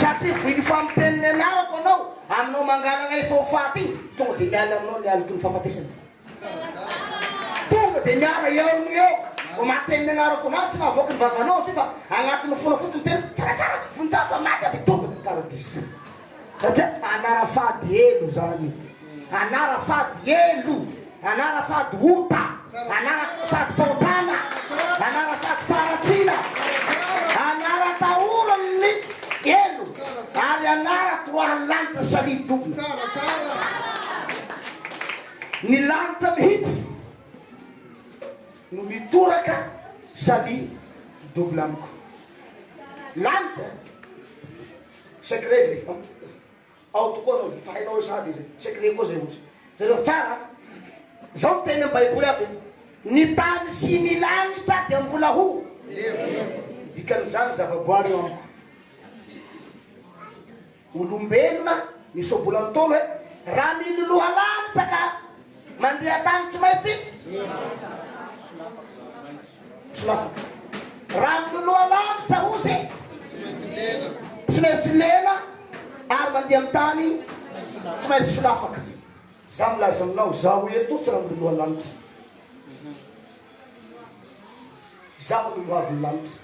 satria viny famiteniny anarako anao aminao mangalagna efaofaty tonga dia miala aminao ny aloko ny fahafatesana tonga dia miala eo no eo vo mateniny anarako anao tsy mahavoaka ny vavanao sy fa agnatin'ny fona fotsiny tena tsaratsara vonjaa fa maty dia tonga dia karadisa satria anara fady elo zany anara fady elo anara fady ota anara fady faotana anara fady faratsina anara taoran'ny elo ary anara troahan'ny lanitra salidobona ny lanitra mihitsy no mitoraka sali dobla amiko lanitra secret zay ao tokoa anao fa hainao sady izy secret koa zay ozy zay refa tsara zao tena baiboly ato ny tany sy ny lanitra dia mbola ho dikan'izany zavaboary eo amiko olombelona misy obola ntolo hoe raha miloloha lanitra ka mandeha tany tsy maintsy solafaka raha miloloha lanitra ozy tsy maintsy lena ary mandeha amin'ny tany tsy maintsy solafaka za milaza aminao zaho eto tsy raha miloloha lanitra zaho milohaviny lanitra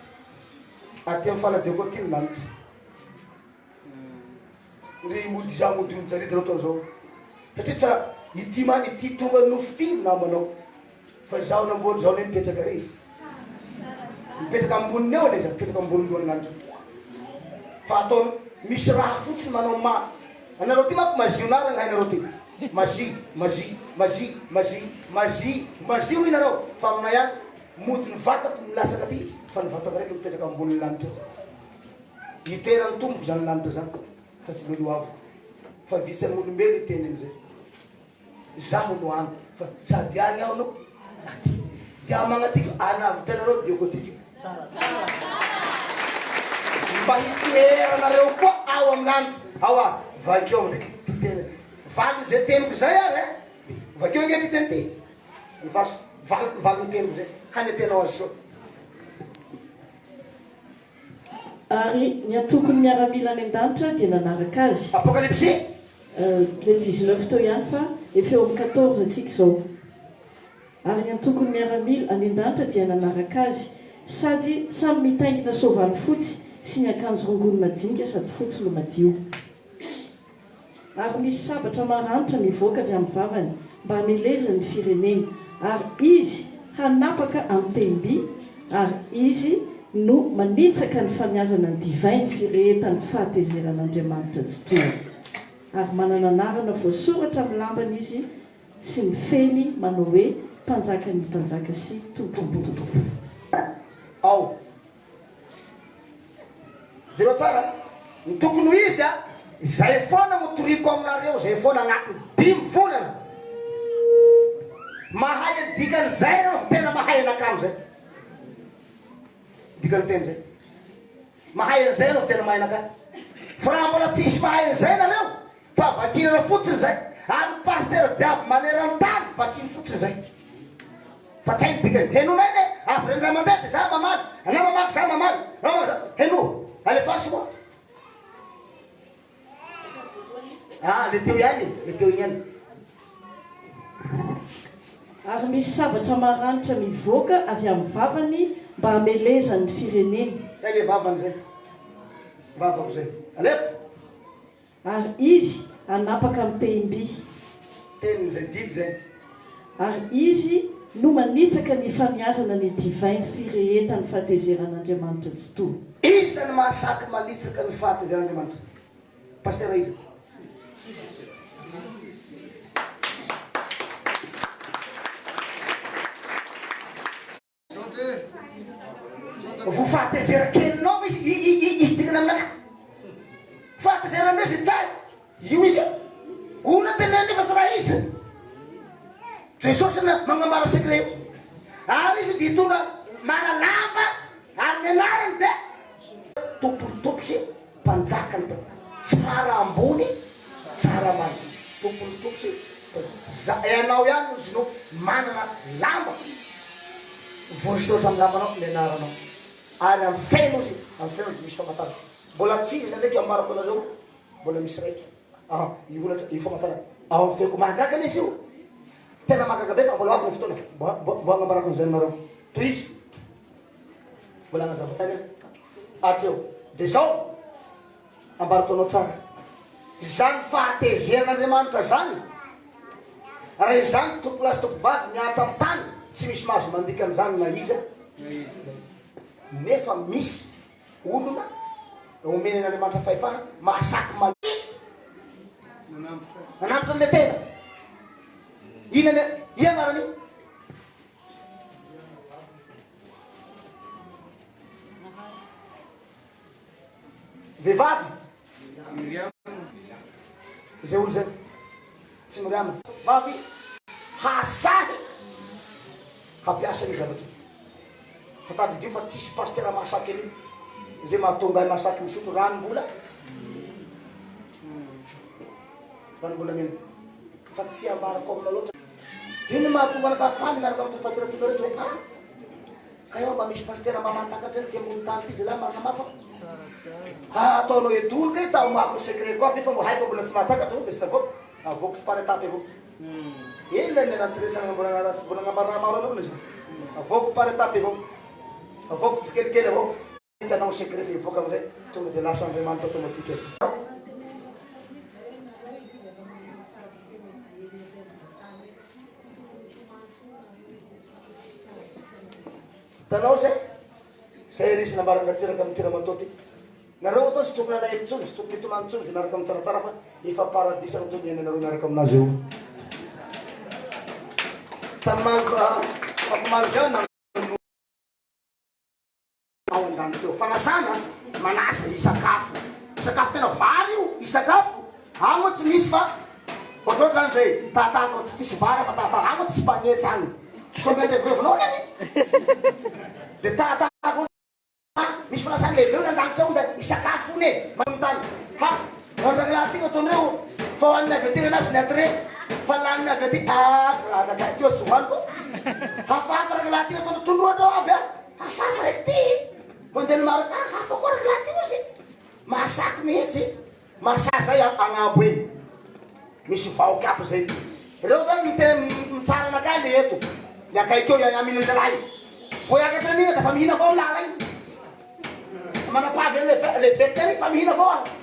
aty amin'ny faladeko aty ny lanitra ry mody za mody mijarity anao taon'izao satria tsara ity many ity tonga nofo ty namanao fa zaho namboly zao ne mipetraka re mipetraka amboniny eo le za mipetraka amboniny lohan'ny lanitra fa ataony misy raha fotsiny manao ma anareo ty manko mazionaragna hainareo ty mazi mazi mazi mazi mazi mazi ho inareo fa aminay any mody ny vatako milatsaka ty fa ny vatako raiky mipetraka amboniny lanitra itoerany tomboko zany lanitra zany fa tsy lolo avoko fa vitsy olombelo iteny am'izay zaho no any fa sady any aho no aty dia magnatika anavitra anareo dioko atika mba hitoeranareo koa ao amin'ny lanitra ao a vakeo ndraiky ty tena valiny zay teniko zay ary vakeo nge ty teny ty vaso valiny teniko zay hanetenao azy soa ary ny antokony miaramila any an-danitra dia nanaraka azy apocalypse le 19 tao ihany fa efa eo amin'ny 14 atsika zao ary ny antokony miaramila any an-danitra dia nanaraka azy sady samy mitaingina soavaly fotsy sy ny akanjo rongony madinika sady fotsy lo madio ary misy sabatra maranitra mivoaka avy amin'ny vavany mba hamelezany ny fireneny ary izy hanapaka amin'ny temby ary izy no manitsaka ny faniazana ny divainy firehetan'ny fahatezeran'Andriamanitra tsy toa ary manana anarana voasoratra amin'ny lambany izy sy mifeny manao hoe mpanjaka ny mpanjaka sy tompotompo ao zero tsara ny tokony ho izy a zay foana motoriko aminareo zay foana agnatiny 5 volana mahay dikan'izay nao tena mahay anakamo zay dikany teny zay mahay an'izay anao tena mahay anakamo fa raha mbola tsisy mahay an'izay nareo fa vakinareo fotsiny zay ary pasteur jiaby maneran-tany vakiny fotsiny zay fa tsy hainy dikany henonay ne avy reny mandeha za mamaly ana mamaky za mamaly heno alefasy moa le teo ihany le teo igny any ary misy sabatra maranitra mivoaka avy amin'ny vavany mba hamelezany fireneny zay le vavany zay vavako zay alefa ary izy hanapaka amin'ny temby teniny zay didy zay ary izy no manitsaka ny faniazana ny divainy firehetan'ny fahatezeran'Andriamanitra tsy toa isany mahasaky manitsaka ny fahatezeran'Andriamanitra pasteur izy vo fahatezera-kelinao izy dikana aminaka fahatezerandreo izy tsara io izy ona teneny fa tsy raha izy Jesosy magnambara secret ary izy ditona mana lamba ary ny anarany de tompony sy mpanjakany tsara ambony tsara many tompony sy anao ihany izy no manana lamba voasoratra amin'ny lambanao ny anaranao ary amin'ny feno izy amin'ny feno misy famatana mbola tsisy ndraiky ambarako anareo mbola misy raiky iolatra ifamatana ao feko mahagaga ana izy io tena mahagaga be fa mbola avy ny fotoana mbo agnambarako an'izay nareo toy izy mbola agnazavatany atreo de zao ambarako anao tsara zany fahatezen'Andriamanitra zany raha izany tompo lasy tompo vavy niatra amin'ny tany tsy misy mahazo mandika am'izany na iza nefa misy olona omeny n'Andriamanitra fahefana mahasaky manampitra an'le tena inany ianarany vehivavy izay olo zay tsy miriamana vavy hasahy hampiasa ny zavatra fa tadidio fa tsisy pastera mahasaky any zay mahatonga mahasaky misotro ranombola ranombola mena fa tsy ambarako amina loatra iny mahatonga nakafany miaraka amin'ny pasteratsika reto hoe kaeo mba misy pastera mamatakatra ny tembony tany ty zay la marina mafa ataonao edolo kay tao mako secret koa fa mbo haiko mbola tsy mahatakatra de sy koa avoko sy par étape avao iny la neratsiresana mbola agnambarana maro anao na zany avoko par étape avao avoko tsikelikely avao hitanao secret fa ivoaka amizay tonga de lasa Andriamanitra automatique tanao zay risy nambarangatsiraka amin'ny tiramatao ty nareo atao sy tokony anahery tsony sy tokony hitomany tsony zay miaraka amin'ny tsaratsara fa efa paradisa ny tony ianareo miaraka aminazy eo famomaro zao na ao andany teo fanasana manasa isakafo tena vary io isakafo agno tsy misy fa ohatroatra zany zay tatako tsy tisy vary fa tatako agno tsy panetsy agny tsy komendry voevinao nany de tatako misy fanasana lehibe io nandanitra ao da isakafo ne mamitany ohatrany laha ty ataonareo fa hoaniny avy aty anazy ny atre fa laniny avy aty nakatio tsy hoaniko hafahafa raka laha ty ataonao tondroandreo aby hafahafa raiky ty vonjeny maro hafa koa raka laha ty ozy mahasaky mihitsy mahasaky zay agnabo eny misy vaoky aby zay reo zany mitena mitsara anakay le eto miakaikeo aminy lalahy voiakatra an'igny da fa mihina avao lala iny manapavy le vety any fa mihina avao aho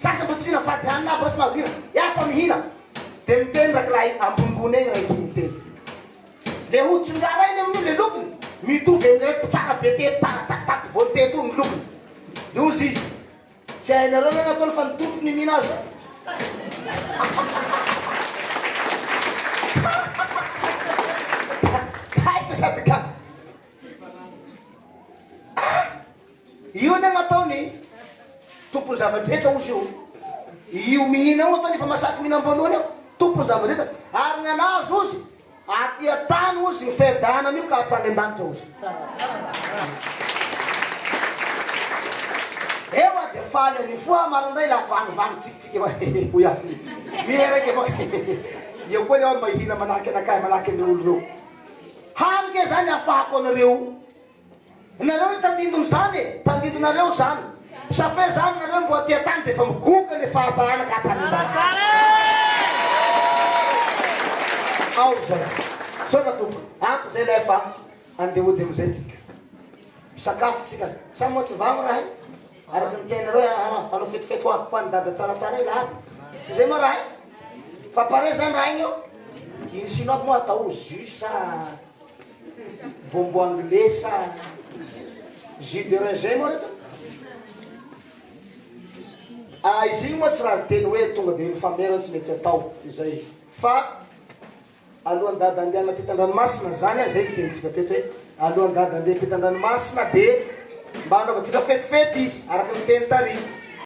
sasa mbo tsy fihina fady hanina aby rasy mahazo hina ia fa mihina de miteny raky lahy ambonimbony egny raiky miteny le hotsingara iny amin'io le lokony mitovy am'reky tsara be tety tatatataty voatety io ny lokony dozy izy tsy hainareo na nataony fa nitompony mihina azy haiko sady ka io ny nataony tompony zavadrehetra ozy io mihina ao ataony fa masaky mihina amboalohany ao tompony zavadrehetra ary gnanazy ozy aty atany ozy ny fedanany io ka hatrany an-danitra ozy ewa de faly any foa marandray la vanivany tsikitsiky oya miheraky avao io koa leo mahihina manahaky anakay manahaky ny olo reo hanike zany afahako anareo nareo tandindony zany tandindonareo zany safe zany nareo mbo aty atany de fa migoka le fahazahana ka atany ao zay soka tompo ampy zay la fa andehody amizay tsika misakafo tsika sa moa tsy vamo rahay araky ny tenareo anao fetifety hoa fa nidada tsaratsara ila aby tsy zay moa rahay fa pare zany raha igny io iny sinoako moa atao jus sa bonbon anglais sa jus de raisin moa reto izy igny moa tsy raha teny hoe tonga de mifamero tsy mety atao tsy zay fa alohan'ny dada andeha anapitan-dranomasina zany zay tenitsika teto hoe alohan'ny dada andeha apitan-dranomasina de mba anaovantsika fetifety izy araky ny teny tary